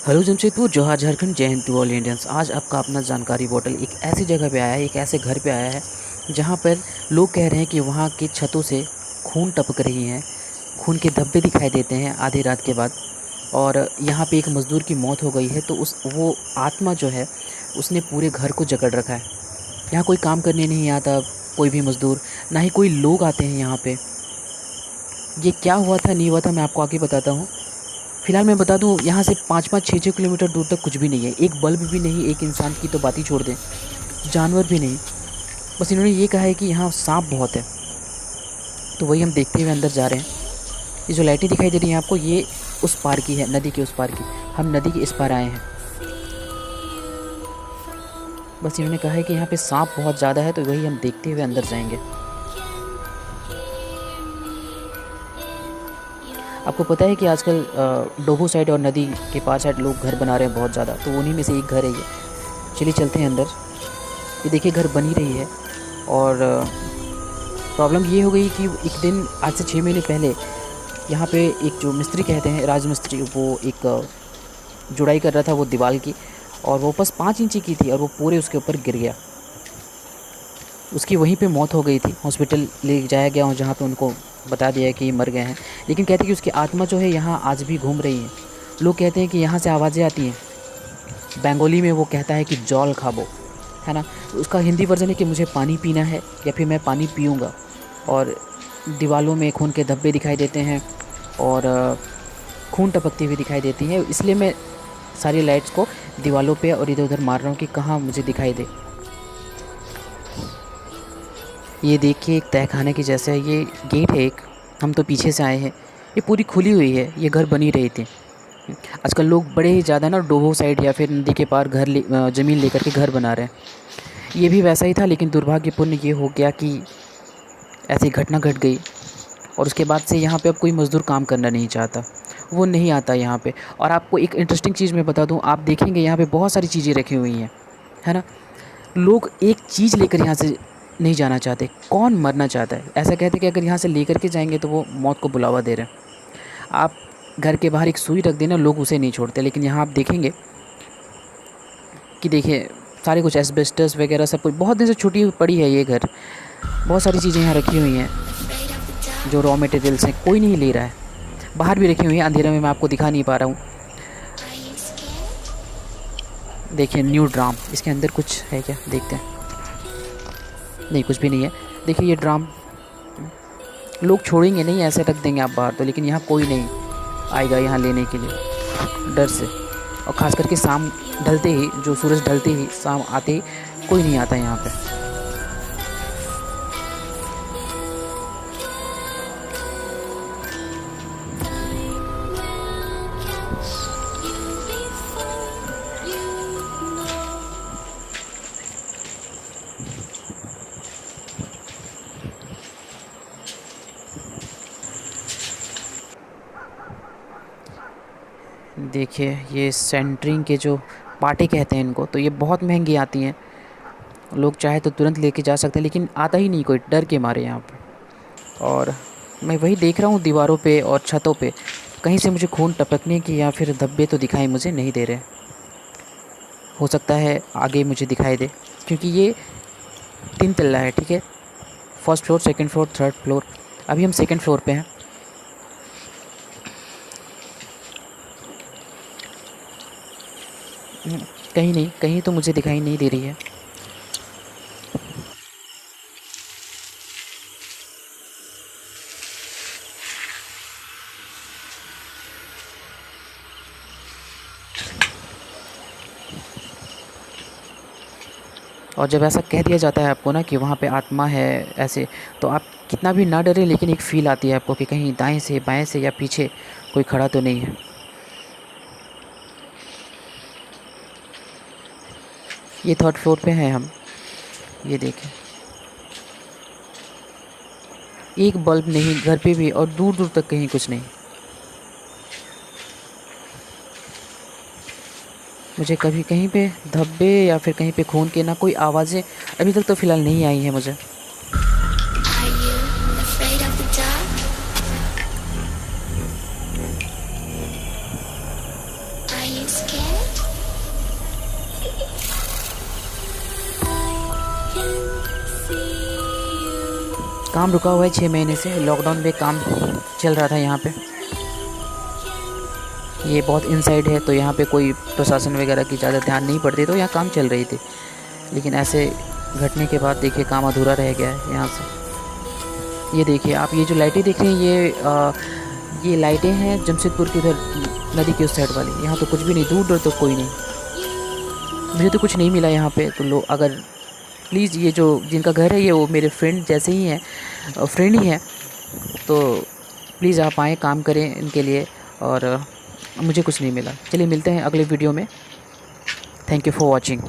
Hello Jamshedpur, जोहार झारखंड, जय Hind to all Indians. आज आपका अपना जानकारी बोतल एक ऐसी जगह पे आया है, एक ऐसे घर पे आया है जहाँ पर लोग कह रहे हैं कि वहाँ की छतों से खून टपक रही हैं, खून के धब्बे दिखाई देते हैं आधी रात के बाद। और यहाँ पे एक मज़दूर की मौत हो गई है, तो उस वो आत्मा जो है उसने पूरे घर को जकड़ रखा है। यहाँ कोई काम करने नहीं आता, कोई भी मज़दूर, ना ही कोई लोग आते हैं यहाँ पे। ये क्या हुआ था नहीं हुआ था मैं आपको आगे बताता हूँ। फ़िलहाल मैं बता दूँ, यहाँ से 5-5 6-6 किलोमीटर दूर तक कुछ भी नहीं है, एक बल्ब भी नहीं, एक इंसान की तो बात ही छोड़ दें, जानवर भी नहीं। बस इन्होंने ये कहा है कि यहाँ सांप बहुत है, तो वही हम देखते हुए अंदर जा रहे हैं। ये जो लाइटें दिखाई दे रही हैं आपको, ये उस पार की है, नदी के उस पार की। हम नदी के इस पार आए हैं। बस इन्होंने कहा है कि यहाँ पे सांप बहुत ज़्यादा है, तो वही हम देखते हुए अंदर जाएंगे। आपको पता है कि आजकल डोभो साइड और नदी के पार साइड लोग घर बना रहे हैं बहुत ज़्यादा, तो उन्हीं में से एक घर है ये। चलिए चलते हैं अंदर। ये देखिए घर बन ही रही है। और प्रॉब्लम ये हो गई कि एक दिन आज से 6 महीने पहले यहाँ पे एक जो मिस्त्री कहते हैं, राजमिस्त्री, वो एक जुड़ाई कर रहा था वो दीवार की, और वो बस 5 इंची की थी और वो पूरे उसके ऊपर गिर गया। उसकी वहीं पे मौत हो गई थी। हॉस्पिटल ले जाया गया और जहाँ पे उनको बता दिया कि मर गए हैं, लेकिन कहते हैं कि उसकी आत्मा जो है यहाँ आज भी घूम रही है। लोग कहते हैं कि यहाँ से आवाज़ें आती हैं। बंगाली में वो कहता है कि जल खाबो, है ना। तो उसका हिंदी वर्जन है कि मुझे पानी पीना है या फिर मैं पानी पीऊँगा। और दीवालों में खून के धब्बे दिखाई देते हैं और खून टपकती हुई दिखाई देती है, इसलिए मैं सारी लाइट्स को दीवालों पे और इधर उधर मार रहा हूँ कि कहाँ मुझे दिखाई दे। ये देखिए एक तहखाने की जैसा है, ये गेट है एक। हम तो पीछे से आए हैं, ये पूरी खुली हुई है, ये घर बनी रही थी। आजकल लोग बड़े ही ज़्यादा ना डोभो साइड या फिर नदी के पार ज़मीन लेकर के घर बना रहे हैं। ये भी वैसा ही था, लेकिन दुर्भाग्यपूर्ण ये हो गया कि ऐसी घटना घट गई। और उसके बाद से यहाँ पे अब कोई मज़दूर काम करना नहीं चाहता, वो नहीं आता यहाँ पे। और आपको एक इंटरेस्टिंग चीज़ मैं बता दूँ, आप देखेंगे यहाँ पे बहुत सारी चीज़ें रखी हुई हैं, है ना। लोग एक चीज़ लेकर यहाँ से नहीं जाना चाहते। कौन मरना चाहता है? ऐसा कहते हैं कि अगर यहाँ से लेकर के जाएंगे तो वो मौत को बुलावा दे रहे हैं। आप घर के बाहर एक सुई रख देना, लोग उसे नहीं छोड़ते, लेकिन यहाँ आप देखेंगे कि देखिए सारे कुछ एस्बेस्टस वगैरह सब कुछ बहुत दिन से छुटी पड़ी है ये घर। बहुत सारी चीज़ें यहाँ रखी हुई हैं जो रॉ मटेरियल्स हैं, कोई नहीं ले रहा है। बाहर भी रखी हुई है, अंधेरे में मैं आपको दिखा नहीं पा रहा हूँ। देखिए न्यू ड्राम, इसके अंदर कुछ है क्या, देखते हैं। नहीं, कुछ भी नहीं है। देखिए ये ड्राम लोग छोड़ेंगे नहीं, ऐसे रख देंगे आप बाहर तो, लेकिन यहाँ कोई नहीं आएगा यहाँ लेने के लिए, डर से। और ख़ास करके शाम ढलते ही, जो सूरज ढलते ही, शाम आते ही कोई नहीं आता यहाँ पे। देखिए ये सेंटरिंग के जो पाटे कहते हैं इनको, तो ये बहुत महंगी आती हैं। लोग चाहे तो तुरंत लेके जा सकते हैं, लेकिन आता ही नहीं कोई, डर के मारे यहाँ पे। और मैं वही देख रहा हूँ दीवारों पे और छतों पे, कहीं से मुझे खून टपकने की या फिर धब्बे तो दिखाई मुझे नहीं दे रहे। हो सकता है आगे मुझे दिखाई दे, क्योंकि ये 3 तल्ला है, ठीक है। First floor, second floor, third floor. अभी हम सेकंड फ्लोर पे हैं। कहीं नहीं, कहीं तो मुझे दिखाई नहीं दे रही है। और जब ऐसा कह दिया जाता है आपको ना कि वहाँ पे आत्मा है ऐसे, तो आप कितना भी ना डरें, लेकिन एक फ़ील आती है आपको कि कहीं दाएं से बाएं से या पीछे कोई खड़ा तो नहीं है। ये थर्ड फ्लोर पे हैं हम। ये देखें, एक बल्ब नहीं घर पे भी, और दूर दूर तक कहीं कुछ नहीं। मुझे कभी कहीं पे धब्बे या फिर कहीं पे खून के ना कोई आवाज़ें अभी तक तो फ़िलहाल नहीं आई हैं मुझे। you scared? I can see you. काम रुका हुआ है 6 महीने से, लॉकडाउन में काम चल रहा था यहाँ पे। ये बहुत इनसाइड है तो यहाँ पे कोई प्रशासन वगैरह की ज़्यादा ध्यान नहीं पड़ती, तो यहाँ काम चल रही थी। लेकिन ऐसे घटने के बाद देखिए काम अधूरा रह गया है यहाँ से। ये देखिए आप, ये जो लाइटें देख रहे हैं ये लाइटें हैं जमशेदपुर की उधर नदी के उस साइड वाली। यहाँ तो कुछ भी नहीं, दूर दूर तो कोई नहीं। मुझे तो कुछ नहीं मिला यहाँ पे। तो लोग अगर प्लीज़, ये जो जिनका घर है ये वो मेरे फ्रेंड जैसे ही हैं, फ्रेंड ही हैं, तो प्लीज़ आप आएँ, काम करें इनके लिए। और मुझे कुछ नहीं मिला। चलिए मिलते हैं अगले वीडियो में। Thank you for watching.